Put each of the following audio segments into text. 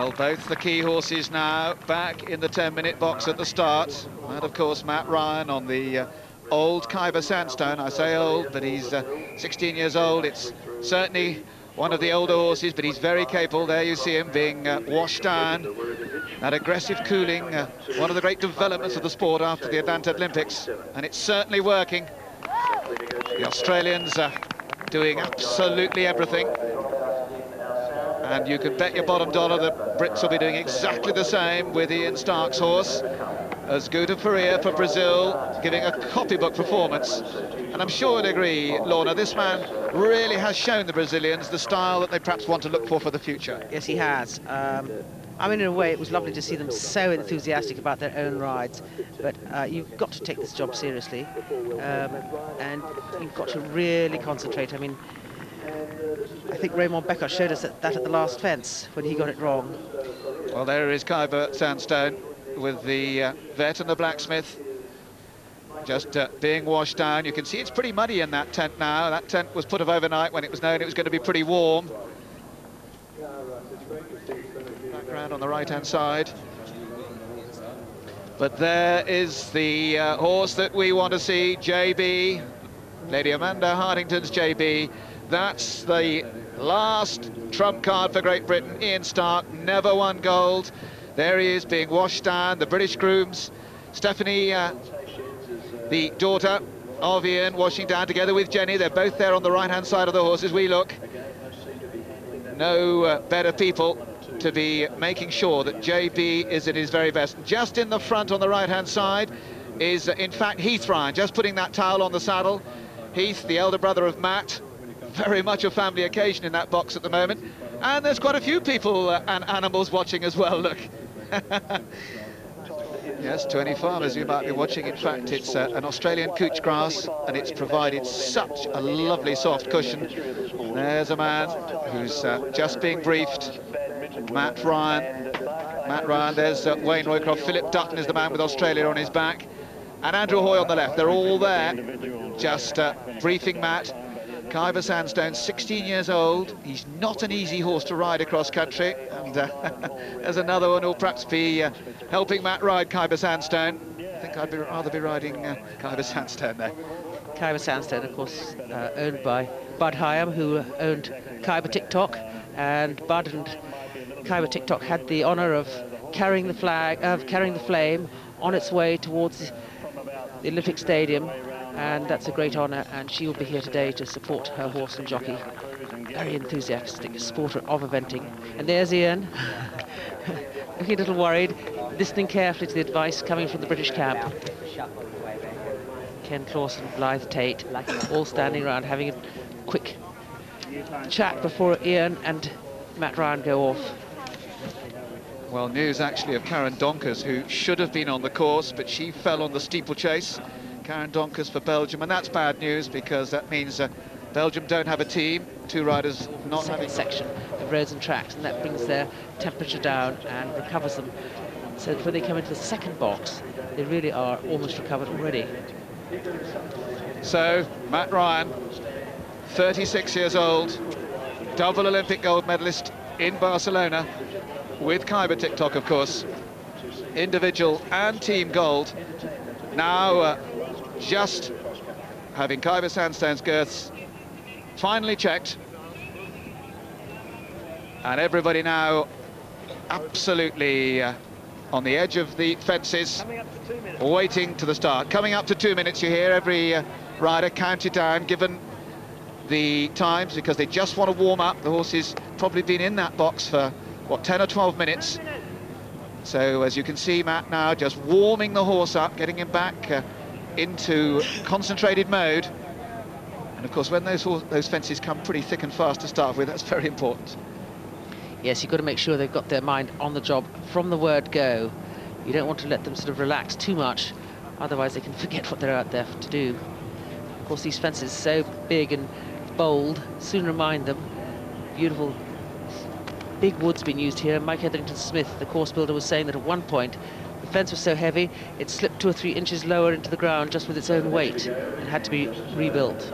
Well, both the key horses now back in the 10-minute box at the start. And, of course, Matt Ryan on the old Kibah Sandstone. I say old, but he's 16 years old. It's certainly one of the older horses, but he's very capable. There you see him being washed down. That aggressive cooling, one of the great developments of the sport after the Atlanta Olympics. And it's certainly working. The Australians are doing absolutely everything. And you can bet your bottom dollar that Brits will be doing exactly the same with Ian Stark's horse. As good a Faria for Brazil, giving a copybook performance. And I'm sure you'd agree, Lorna, this man really has shown the Brazilians the style that they perhaps want to look for the future. Yes, he has. I mean, in a way, it was lovely to see them so enthusiastic about their own rides. But you've got to take this job seriously. And you've got to really concentrate. I mean, I think Raymond Becker showed us that at the last fence when he got it wrong. Well, there is Kibah Sandstone with the vet and the blacksmith just being washed down. You can see it's pretty muddy in that tent now. That tent was put up overnight when it was known it was going to be pretty warm. Background on the right-hand side. But there is the horse that we want to see, Jaybee, Lady Amanda Hartington's Jaybee. That's the last trump card for Great Britain. Ian Stark never won gold. There he is being washed down. The British grooms, Stephanie, the daughter of Ian, washing down together with Jenny. They're both there on the right-hand side of the horse as we look. No better people to be making sure that Jaybee is at his very best. Just in the front on the right-hand side is, in fact, Heath Ryan, just putting that towel on the saddle. Heath, the elder brother of Matt, very much a family occasion in that box at the moment. And there's quite a few people and animals watching as well, look. Yes, 20 farmers you might be watching. In fact, it's an Australian couch grass, and it's provided such a lovely soft cushion. There's a man who's just being briefed, Matt Ryan. Matt Ryan, there's Wayne Roycroft. Philip Dutton is the man with Australia on his back. And Andrew Hoy on the left. They're all there, just briefing Matt. Kibah Sandstone, 16 years old. He's not an easy horse to ride across country. And there's another one who'll perhaps be helping Matt ride Kibah Sandstone. I think I'd rather be riding Kibah Sandstone there. Kibah Sandstone, of course, owned by Bud Hyam, who owned Kibah TikTok. And Bud and Kibah TikTok had the honour of carrying the flag, carrying the flame on its way towards the Olympic Stadium. And that's a great honour, and she will be here today to support her horse and jockey. Very enthusiastic supporter of eventing. And there's Ian, looking a little worried, listening carefully to the advice coming from the British camp. Ken Clausen, Blythe Tate, all standing around having a quick chat before Ian and Matt Ryan go off. Well, news actually of Karen Donkers, who should have been on the course, but she fell on the steeplechase. Karen Donkers for Belgium, and that's bad news because that means Belgium don't have a team, two riders not having section of roads and tracks, and that brings their temperature down and recovers them. So when they come into the second box, they really are almost recovered already. So Matt Ryan, 36 years old, double Olympic gold medalist in Barcelona with Kibah TikTok, of course, individual and team gold. Now just having Kibah Sandstone's girths finally checked, and everybody now absolutely on the edge of the fences, waiting to the start. Coming up to 2 minutes, you hear every rider counted down, given the times, because they just want to warm up. The horses probably been in that box for, what, 10 or 12 minutes. So as you can see, Matt now just warming the horse up, getting him back into concentrated mode. And of course, when those fences come pretty thick and fast to start with, that's very important. Yes, you've got to make sure they've got their mind on the job from the word go. You don't want to let them sort of relax too much, otherwise they can forget what they're out there to do. Of course, these fences, so big and bold, soon remind them. Beautiful big wood's been used here. Mike Hetherington Smith, the course builder, was saying that at one point the fence was so heavy it slipped 2 or 3 inches lower into the ground just with its own weight and had to be rebuilt.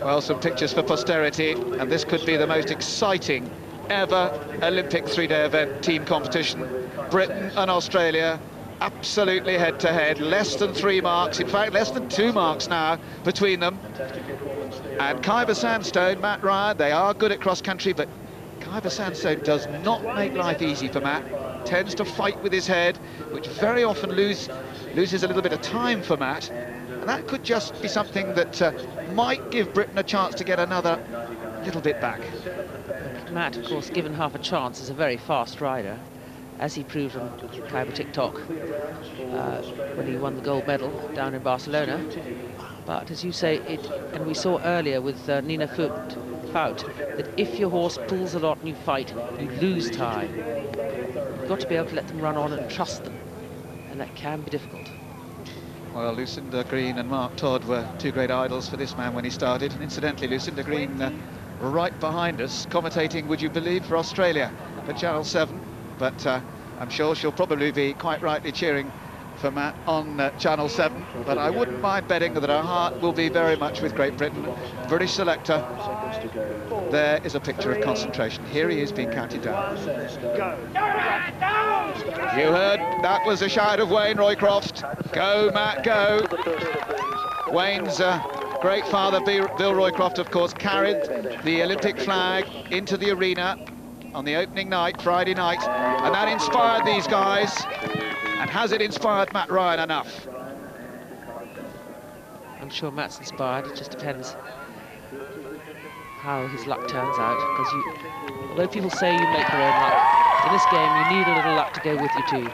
Well, some pictures for posterity, and this could be the most exciting ever Olympic three-day event team competition. Britain and Australia absolutely head-to-head, less than 3 marks, in fact less than 2 marks now between them. And Kibah Sandstone, Matt Ryan, they are good at cross-country, but Kibah Sandstone does not make life easy for Matt. Tends to fight with his head, which very often loses a little bit of time for Matt. And that could just be something that might give Britain a chance to get another little bit back. Matt, of course, given half a chance, is a very fast rider, as he proved on Kibah TikTok when he won the gold medal down in Barcelona. But as you say, and we saw earlier with Nina Fout, that if your horse pulls a lot and you fight, you lose time. You've got to be able to let them run on and trust them, and that can be difficult. Well, Lucinda Green and Mark Todd were 2 great idols for this man when he started. And incidentally, Lucinda Green right behind us, commentating, would you believe, for Australia for Channel 7. But I'm sure she'll probably be quite rightly cheering for Matt on Channel 7. But I wouldn't mind betting that her heart will be very much with Great Britain. British selector. There is a picture of concentration. Here he is being counted down. You heard that was a shout of Wayne Roycroft. Go, Matt, go. Wayne's great father, Bill Roycroft, of course, carried the Olympic flag into the arena on the opening night, Friday night, and that inspired these guys. And has it inspired Matt Ryan enough? I'm sure Matt's inspired. It just depends how his luck turns out, because although people say you make your own luck, in this game you need a little luck to go with you too.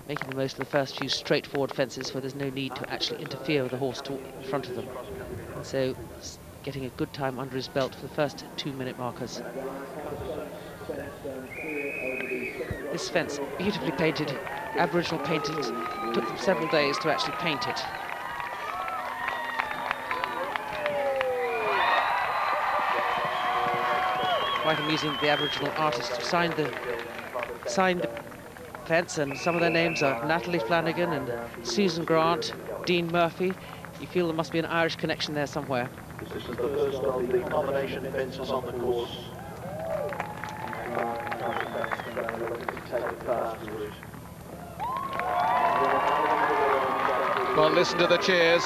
Making the most of the first few straightforward fences where there's no need to actually interfere with the horse in front of them. And so getting a good time under his belt for the first 2-minute markers. This fence, beautifully painted, Aboriginal paintings, took them several days to actually paint it. Quite amusing that the Aboriginal artists who signed the fence, and some of their names are Natalie Flanagan and Susan Grant, Dean Murphy. You feel there must be an Irish connection there somewhere. This is the first of the combination fences on the course. Well, listen to the cheers.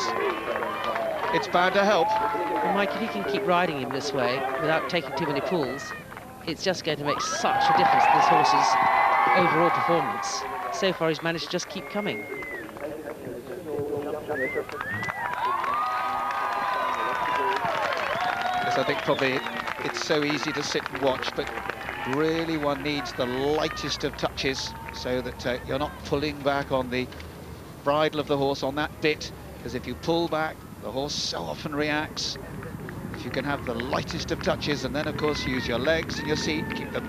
It's bound to help. Well, Mike, if he can keep riding him this way without taking too many pulls, it's just going to make such a difference to this horse's overall performance. So far, he's managed to just keep coming. Yes, I think probably it's so easy to sit and watch, but really one needs the lightest of touches so that you're not pulling back on the bridle of the horse on that bit, because if you pull back, the horse so often reacts. If you can have the lightest of touches, and then of course use your legs and your seat, keep the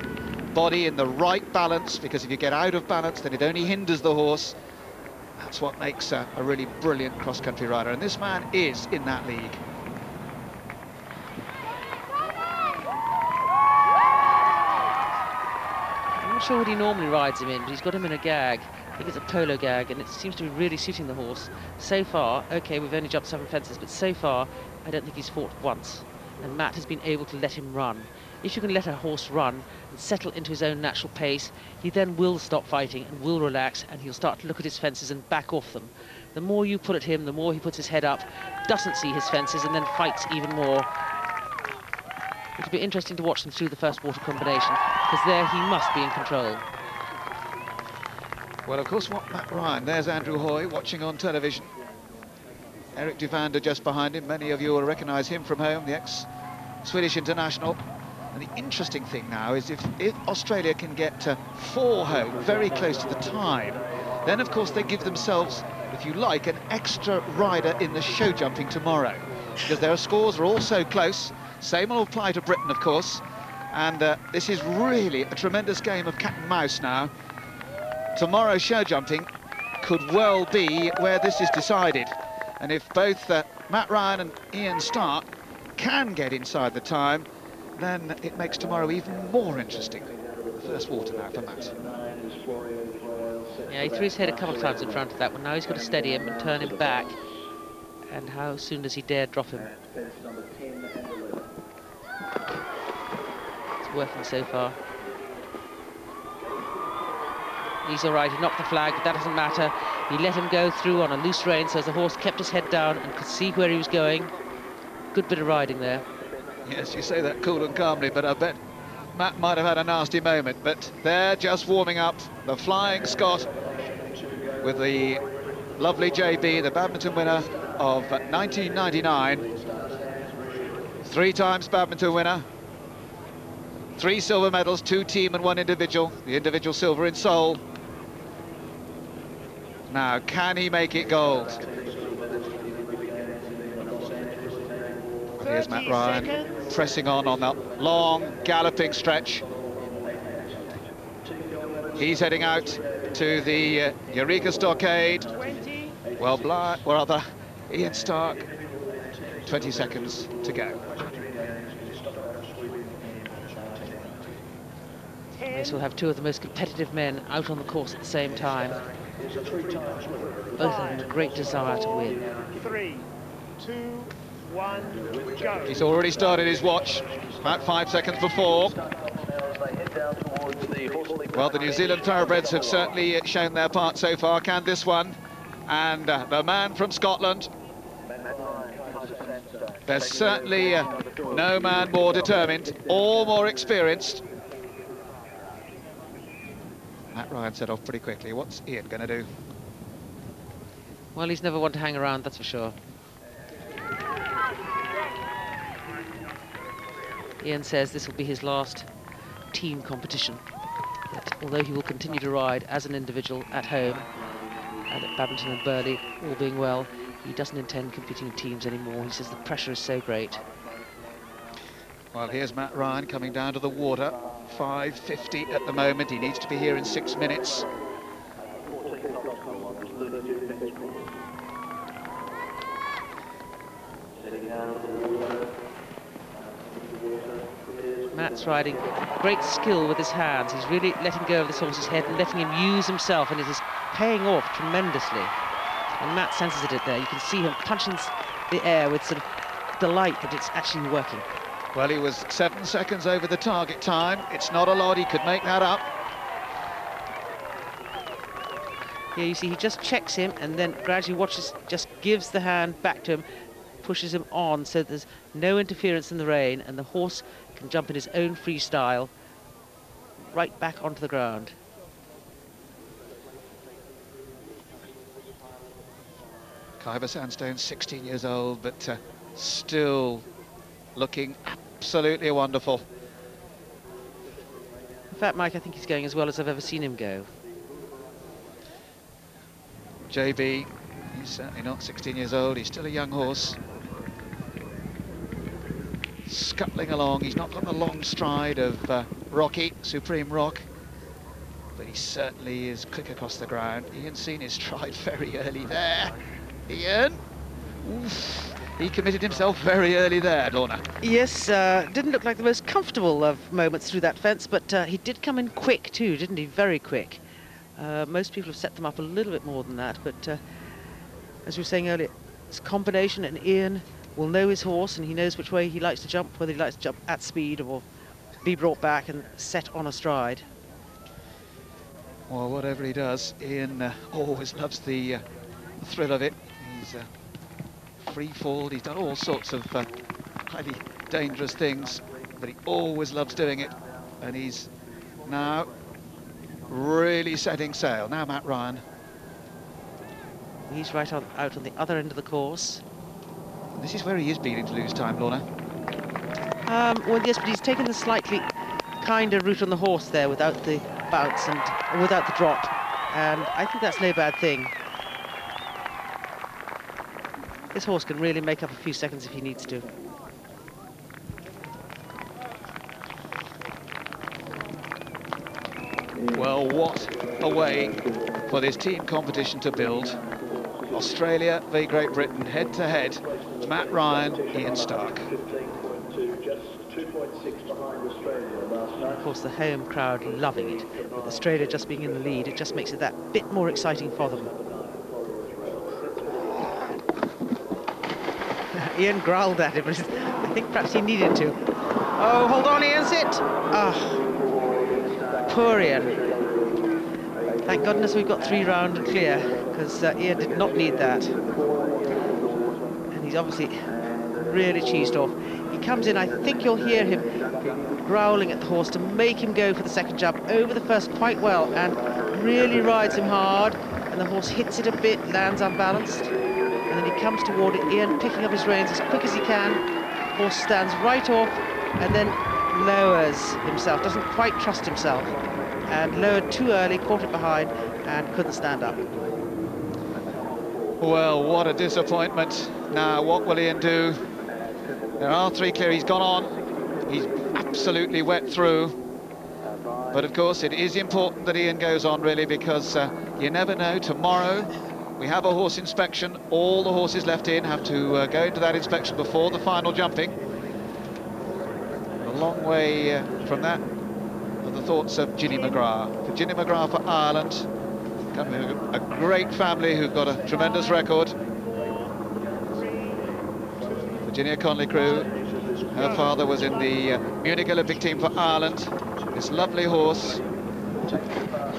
body in the right balance, because if you get out of balance then it only hinders the horse. That's what makes a really brilliant cross-country rider, and this man is in that league. I'm not sure what he normally rides him in, but he's got him in a gag. I think it's a polo gag, and it seems to be really suiting the horse. So far, okay, we've only jumped 7 fences, but so far, I don't think he's fought once. And Matt has been able to let him run. If you can let a horse run and settle into his own natural pace, he then will stop fighting and will relax, and he'll start to look at his fences and back off them. The more you pull at him, the more he puts his head up, doesn't see his fences, and then fights even more. It'll be interesting to watch them through the first water combination, because there he must be in control. Well, of course, what Matt Ryan, there's Andrew Hoy watching on television. Eric Duvander just behind him. Many of you will recognise him from home, the ex-Swedish international. And the interesting thing now is if Australia can get 4 home, very close to the time, then, of course, they give themselves, if you like, an extra rider in the show jumping tomorrow. Because their scores are all so close. Same will apply to Britain, of course. And this is really a tremendous game of cat and mouse now. Tomorrow's show jumping could well be where this is decided. And if both Matt Ryan and Ian Stark can get inside the time, then it makes tomorrow even more interesting. The first water now for Matt. Yeah, he threw his head a couple of times in front of that one. Now he's got to steady him and turn him back. And how soon does he dare drop him? It's working so far. He's all right, he knocked the flag, but that doesn't matter. He let him go through on a loose rein, so as the horse kept his head down and could see where he was going. Good bit of riding there. Yes, you say that cool and calmly, but I bet Matt might have had a nasty moment. But they're just warming up. The Flying Scot with the lovely Jaybee, the badminton winner of 1999. 3 times badminton winner. 3 silver medals, 2 team and 1 individual. The individual silver in Seoul. Now, can he make it gold? Here's Matt Ryan pressing on that long galloping stretch. He's heading out to the Eureka Stockade. Well, rather, Ian Stark, 20 seconds to go. Yes, we'll have 2 of the most competitive men out on the course at the same time. Both having a great desire to win. 3, 2, 1, go. He's already started his watch, about 5 seconds before. Well, the New Zealand thoroughbreds have certainly shown their part so far. Can this one? And the man from Scotland, there's certainly no man more determined or more experienced. Matt Ryan set off pretty quickly. What's Ian going to do? Well, he's never one to hang around, that's for sure. Ian says this will be his last team competition. That although he will continue to ride as an individual at home and at Badminton and Burghley, all being well, he doesn't intend competing in teams anymore. He says the pressure is so great. Well, here's Matt Ryan coming down to the water. 5:50 at the moment. He needs to be here in 6 minutes. Matt's riding great skill with his hands. He's really letting go of this horse's head and letting him use himself, and it is paying off tremendously. And Matt senses it there. You can see him punching the air with sort of delight that it's actually working. Well, he was 7 seconds over the target time. It's not a lot. He could make that up. Yeah, you see, he just checks him and then gradually watches, just gives the hand back to him, pushes him on so there's no interference in the rein, and the horse can jump in his own freestyle right back onto the ground. Kibah Sandstone, 16 years old, but still looking absolutely wonderful. In fact, Mike, I think he's going as well as I've ever seen him go. Jaybee, he's certainly not 16 years old, he's still a young horse. Scuttling along, he's not got the long stride of Rocky, Supreme Rock, but he certainly is quick across the ground. Ian's seen his stride very early there. Ian, oof. He committed himself very early there, Lorna. Yes, didn't look like the most comfortable of moments through that fence, but he did come in quick too, didn't he? Very quick. Most people have set them up a little bit more than that, but as we were saying earlier, it's a combination, and Ian will know his horse, and he knows which way he likes to jump, whether he likes to jump at speed or be brought back and set on a stride. Well, whatever he does, Ian always loves the thrill of it. He's free fall, he's done all sorts of highly dangerous things, but he always loves doing it, and he's now really setting sail. Now Matt Ryan. He's right on, out on the other end of the course. This is where he is beginning to lose time, Lorna. Well, yes, but he's taken the slightly kinder route on the horse there without the bounce and without the drop, and I think that's no bad thing. This horse can really make up a few seconds if he needs to. Well, what a way for this team competition to build. Australia v Great Britain, head-to-head. Matt Ryan, Ian Stark. Of course, the home crowd loving it. With Australia just being in the lead, it just makes it that bit more exciting for them. Ian growled at him, but I think perhaps he needed to. Oh, hold on, Ian's it! Ah, poor Ian. Thank goodness we've got 3 round and clear, because Ian did not need that. And he's obviously really cheesed off. He comes in, I think you'll hear him growling at the horse to make him go for the second jump over the first quite well, and really rides him hard, and the horse hits it a bit, lands unbalanced, and then he comes toward it, Ian picking up his reins as quick as he can. Horse stands right off and then lowers himself, doesn't quite trust himself, and lowered too early, caught it behind, and couldn't stand up. Well, what a disappointment. Now, what will Ian do? There are 3 clear, he's gone on. He's absolutely wet through. But of course, it is important that Ian goes on, really, because you never know. Tomorrow, we have a horse inspection. All the horses left in have to go into that inspection before the final jumping. A long way from that are the thoughts of Ginny McGrath. For Ginny McGrath for Ireland, coming from a great family who've got a tremendous record. Virginia Conley crew, her father was in the Munich Olympic team for Ireland. This lovely horse,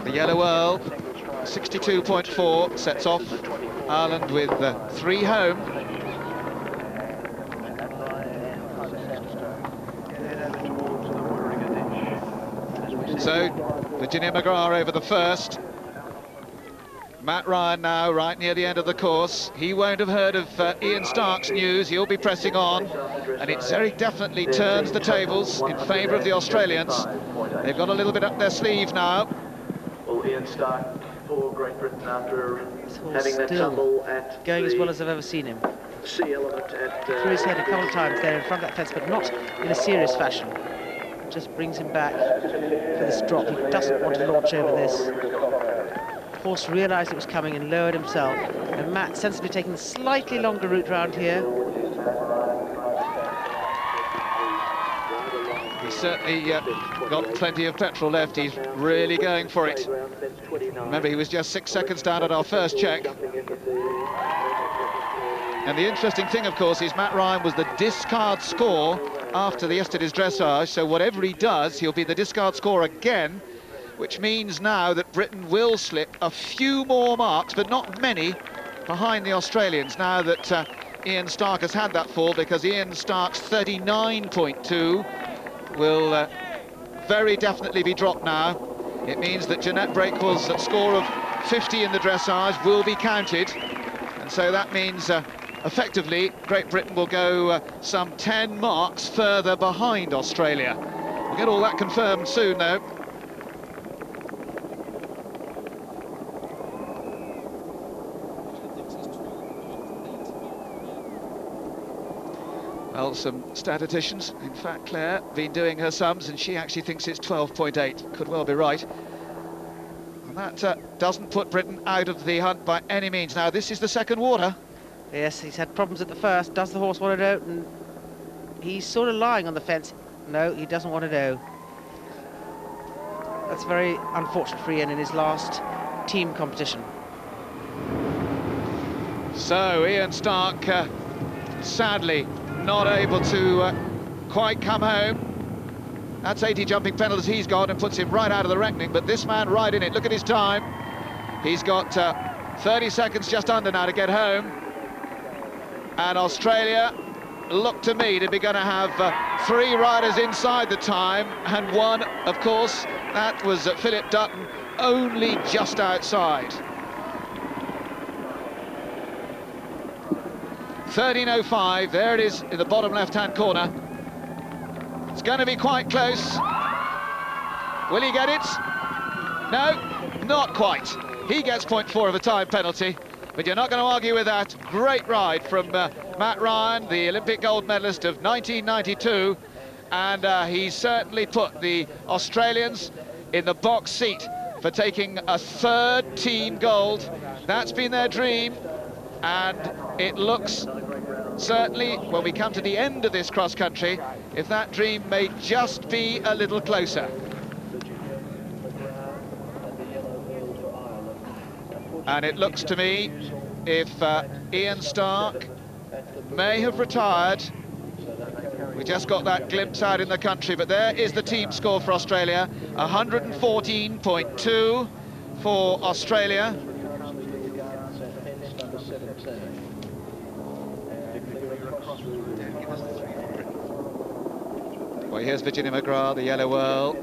the Yellow Earl, 62.4, sets off Ireland with 3 home. So, Virginia McGrath over the first. Matt Ryan now right near the end of the course. He won't have heard of Ian Stark's news. He'll be pressing on, and it very definitely turns the tables in favour of the Australians. They've got a little bit up their sleeve now. Well, Ian Stark for Great Britain after having that tumble at going as well as I've ever seen him. C element at threw his head a couple of times there in front of that fence, but not in a serious fashion. Just brings him back for this drop. He doesn't want to launch over this. Horse realised it was coming and lowered himself, and Matt sensibly taking the slightly longer route round here. He's certainly got plenty of petrol left. He's really going for it. Remember, he was just 6 seconds down at our first check. And the interesting thing, of course, is Matt Ryan was the discard score after yesterday's dressage, so whatever he does, he'll be the discard score again, which means now that Britain will slip a few more marks, but not many, behind the Australians, now that Ian Stark has had that fall, because Ian Stark's 39.2 will very definitely be dropped now. It means that Jeanette Breakwell's score of 50 in the dressage will be counted, and so that means effectively Great Britain will go some 10 marks further behind Australia. We'll get all that confirmed soon, though. Well, some statisticians, in fact Claire, been doing her sums, and she actually thinks it's 12.8. Could well be right. And that doesn't put Britain out of the hunt by any means. Now, this is the second water. Yes, he's had problems at the first. Does the horse want to go? And he's sort of lying on the fence. No, he doesn't want to go. That's very unfortunate for Ian in his last team competition. So, Ian Stark, sadly, not able to quite come home. That's 80 jumping penalties he's got and puts him right out of the reckoning, but this man right in it. Look at his time. He's got 30 seconds just under now to get home. And Australia look to me to be going to have 3 riders inside the time, and one, of course, that was Philip Dutton, only just outside. 13.05, there it is in the bottom left-hand corner. It's going to be quite close. Will he get it? No, not quite. He gets 0.4 of a time penalty, but you're not going to argue with that. Great ride from Matt Ryan, the Olympic gold medalist of 1992, and he certainly put the Australians in the box seat for taking a 3rd team gold. That's been their dream, and it looks certainly, when we come to the end of this cross-country, if that dream may just be a little closer. And it looks to me, if Ian Stark may have retired. We just got that glimpse out in the country, but there is the team score for Australia, 114.2 for Australia. Well, here's Virginia McGrath, the yellow whirl,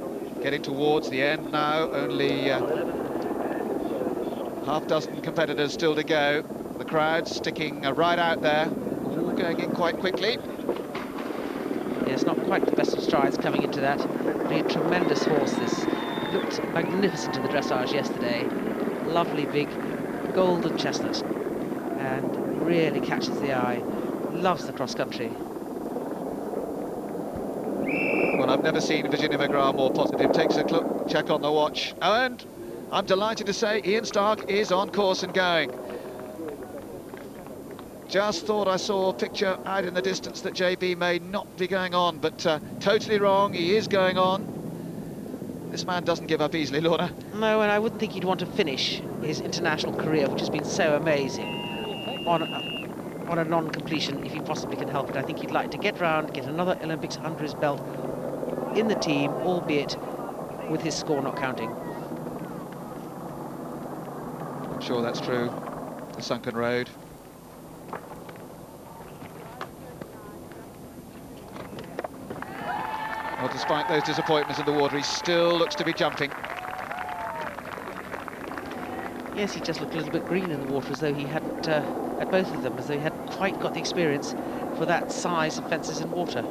getting towards the end now. Only half dozen competitors still to go. The crowd sticking right out there, all going in quite quickly. Yeah, it's not quite the best of strides coming into that. But a tremendous horse. This looked magnificent in the dressage yesterday. Lovely big golden chestnut, and really catches the eye. Loves the cross country. Well, I've never seen Virginia McGrath more positive. Takes a check on the watch, and I'm delighted to say Ian Stark is on course and going. Just thought I saw a picture out in the distance that Jaybee may not be going on, but totally wrong. He is going on. This man doesn't give up easily, Lorna. No, and I wouldn't think he'd want to finish his international career, which has been so amazing, on a non-completion if he possibly can help it. I think he'd like to get round, get another Olympics under his belt in the team, albeit with his score not counting. I'm sure that's true. The sunken road. Well, despite those disappointments in the water, he still looks to be jumping. Yes, he just looked a little bit green in the water, as though he hadn't, at both of them, as though he hadn't quite got the experience for that size of fences in water.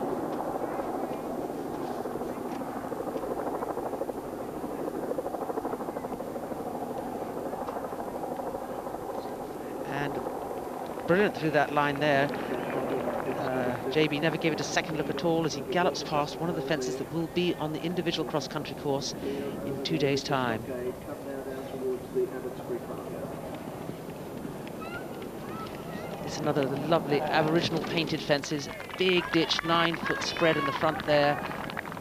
And brilliant through that line there. Jaybee never gave it a second look at all as he gallops past one of the fences that will be on the individual cross-country course in 2 days' time. It's another of the lovely Aboriginal painted fences. Big ditch, 9-foot spread in the front there.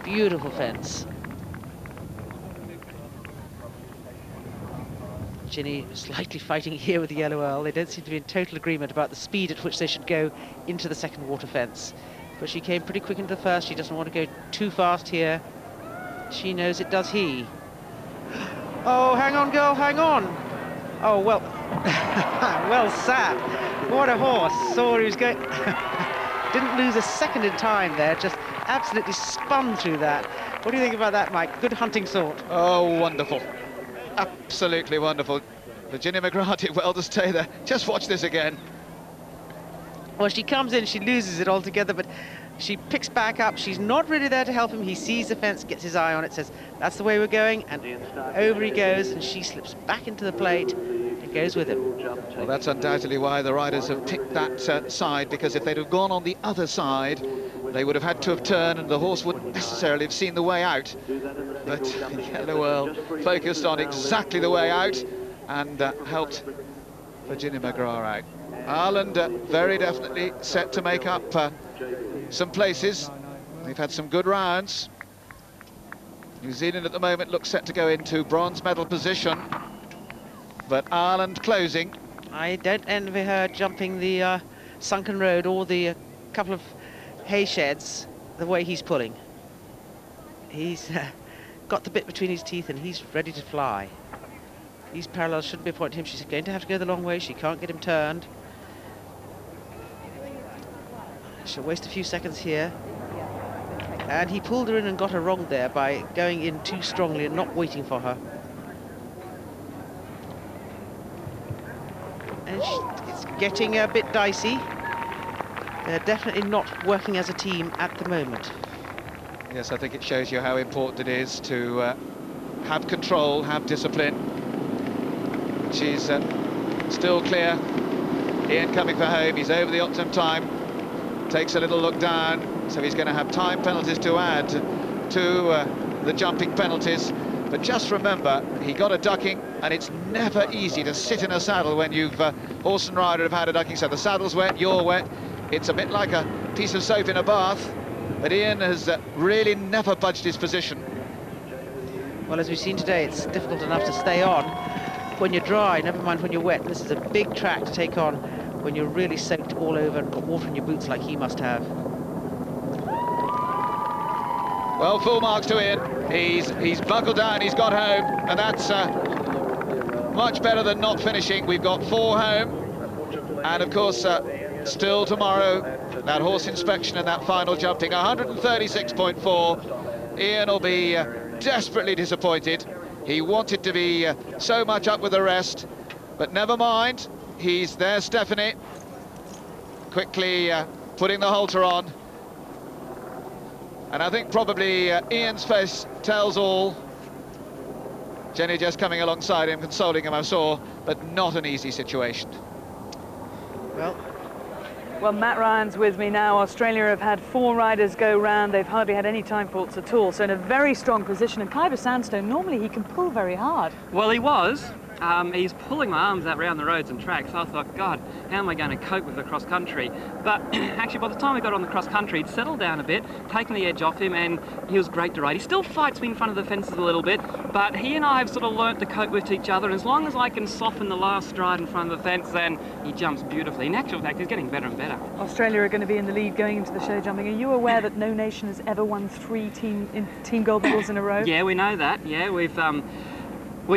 Beautiful fence. Ginny slightly fighting here with the yellow earl. They don't seem to be in total agreement about the speed at which they should go into the second water fence. But she came pretty quick into the first. She doesn't want to go too fast here. She knows it does he. Oh, hang on, girl, hang on. Oh, well, well sat. What a horse. Saw where he was going. Didn't lose a second in time there, just absolutely spun through that. What do you think about that, Mike? Good hunting sort. Oh, wonderful. Absolutely wonderful. Virginia McGrath did well to stay there. Just watch this again. Well, she comes in, she loses it altogether, but she picks back up. She's not really there to help him. He sees the fence, gets his eye on it, says, that's the way we're going, and over he goes, and she slips back into the plate and goes with him. Well, that's undoubtedly why the riders have picked that side, because if they'd have gone on the other side, they would have had to have turned, and the horse wouldn't necessarily have seen the way out. But Yellow Earl focused on exactly the way out and helped Virginia McGrath out. Ireland very definitely set to make up some places. They've had some good rounds. New Zealand at the moment looks set to go into bronze medal position, but Ireland closing. I don't envy her jumping the sunken road or the couple of hay sheds the way he's pulling. He's got the bit between his teeth and he's ready to fly. These parallels shouldn't be a point to him. She's going to have to go the long way. She can't get him turned. She'll waste a few seconds here. And he pulled her in and got her wrong there by going in too strongly and not waiting for her. And it's getting a bit dicey. They're definitely not working as a team at the moment. Yes, I think it shows you how important it is to have control, have discipline. She's still clear. Ian coming for home. He's over the optimum time. Takes a little look down, so he's going to have time penalties to add to the jumping penalties. But just remember, he got a ducking, and it's never easy to sit in a saddle when you've horse and rider have had a ducking. So the saddle's wet, you're wet. It's a bit like a piece of soap in a bath. But Ian has really never budged his position. Well, as we've seen today, it's difficult enough to stay on when you're dry, never mind when you're wet. This is a big track to take on when you're really soaked all over and got water in your boots like he must have. Well, full marks to Ian. He's buckled down, he's got home, and that's much better than not finishing. We've got 4 home, and of course, still tomorrow, that horse inspection and that final jumping. 136.4. Ian will be desperately disappointed. He wanted to be so much up with the rest, but never mind. He's there, Stephanie, quickly putting the halter on. And I think probably Ian's face tells all. Jenny just coming alongside him, consoling him, I saw, but not an easy situation. Well, Matt Ryan's with me now. Australia have had 4 riders go round. They've hardly had any time faults at all, so in a very strong position. And Kibah Sandstone, normally he can pull very hard. Well, he was. He's pulling my arms out around the roads and tracks. So I thought, God, how am I going to cope with the cross-country? But actually, by the time we got on the cross-country, he'd settled down a bit, taken the edge off him, and he was great to ride. He still fights me in front of the fences a little bit, but he and I have sort of learnt to cope with each other. And as long as I can soften the last stride in front of the fence, then he jumps beautifully. In actual fact, he's getting better and better. Australia are going to be in the lead going into the show jumping. Are you aware that no nation has ever won 3 team gold medals in a row? Yeah, we know that. Yeah, we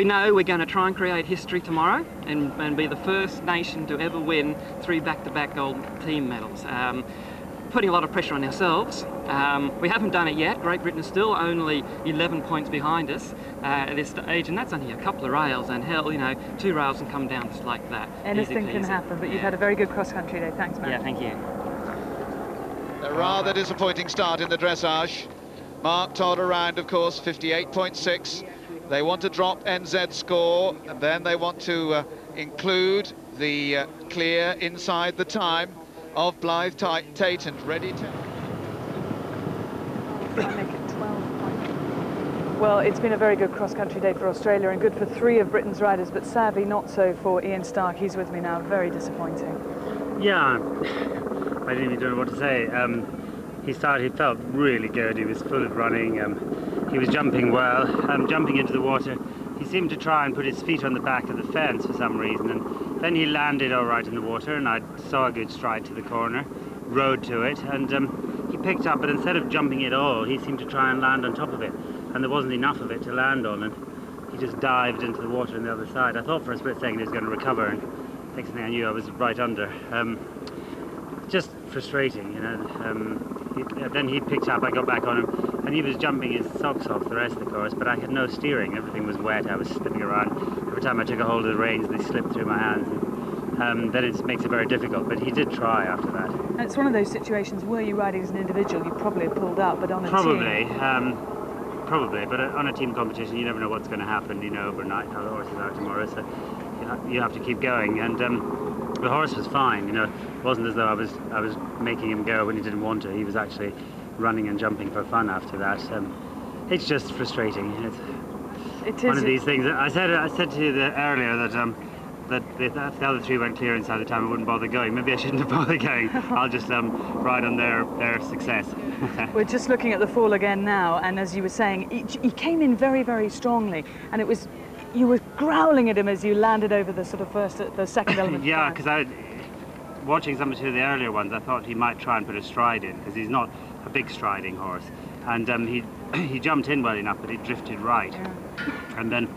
know we're going to try and create history tomorrow and be the first nation to ever win 3 back-to-back gold team medals. Putting a lot of pressure on ourselves. We haven't done it yet. Great Britain is still only 11 points behind us at this stage, and that's only a couple of rails, and hell, you know, 2 rails can come down just like that. Anything can happen, but you've had a very good cross-country day. Thanks, Matt. Yeah, thank you. A rather disappointing start in the dressage. Mark Todd around, of course, 58.6. They want to drop NZ score, and then they want to include the clear inside the time of Blythe Tate and ready to... Make it 12 points. Well, it's been a very good cross-country day for Australia and good for 3 of Britain's riders, but sadly not so for Ian Stark. He's with me now. Very disappointing. Yeah, I didn't even know what to say. He felt really good. He was full of running. He was jumping well, jumping into the water. He seemed to try and put his feet on the back of the fence for some reason, and then he landed all right in the water, and I saw a good stride to the corner, rode to it, and he picked up, but instead of jumping at all, he seemed to try and land on top of it, and there wasn't enough of it to land on, and he just dived into the water on the other side. I thought for a split second he was going to recover, and next thing I knew I was right under. Just frustrating, you know. Then he picked up, I got back on him, and he was jumping his socks off the rest of the course, but I had no steering. Everything was wet. I was slipping around. Every time I took a hold of the reins, they slipped through my hands. And, then it makes it very difficult, but he did try after that. And it's one of those situations, were you riding as an individual, you'd probably have pulled up, but on a team... Probably, but on a team competition, you never know what's going to happen, you know, overnight, how the horses are tomorrow, so you have to keep going. And the horse was fine, you know. It wasn't as though I was making him go when he didn't want to. He was actually running and jumping for fun after that. It's just frustrating. It's one of these things. I said to you earlier that if the other 3 went clear inside the time, I wouldn't bother going. Maybe I shouldn't have bothered going. I'll just ride on their success. We're just looking at the fall again now, and as you were saying, he came in very, very strongly, and it was, you were growling at him as you landed over the sort of the second element. Yeah, because watching some of the earlier ones, I thought he might try and put a stride in, because he's not a big striding horse, and he jumped in well enough, but he drifted right, and then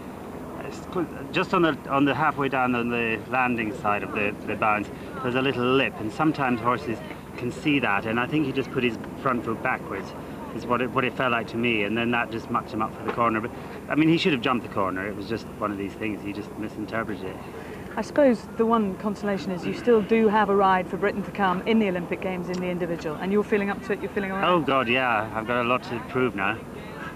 just on the halfway down on the landing side of the bounce, there's a little lip, and sometimes horses can see that, and I think he just put his front foot backwards, is what it felt like to me, and then that just mucked him up for the corner. But I mean, he should have jumped the corner. It was just one of these things. He just misinterpreted it. I suppose the one consolation is you still do have a ride for Britain to come in the Olympic Games in the individual, and you're feeling up to it. You're feeling all right? Oh God, yeah. I've got a lot to prove now.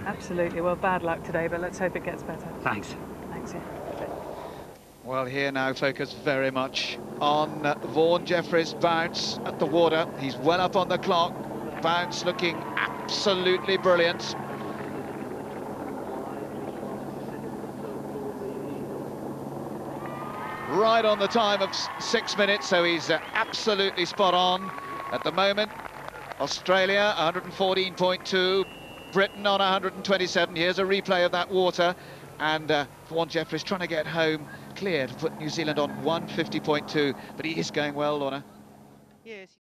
Absolutely. Well, bad luck today, but let's hope it gets better. Thanks. Thanks, yeah. Well, here now focus very much on Vaughan Jeffries' bounce at the water. He's well up on the clock. Bounce looking absolutely brilliant. Right on the time of 6 minutes, so he's absolutely spot on at the moment. Australia 114.2, Britain on 127. Here's a replay of that water, and Vaughan Jeffries trying to get home clear to put New Zealand on 150.2, but he is going well, Lorna. Yes.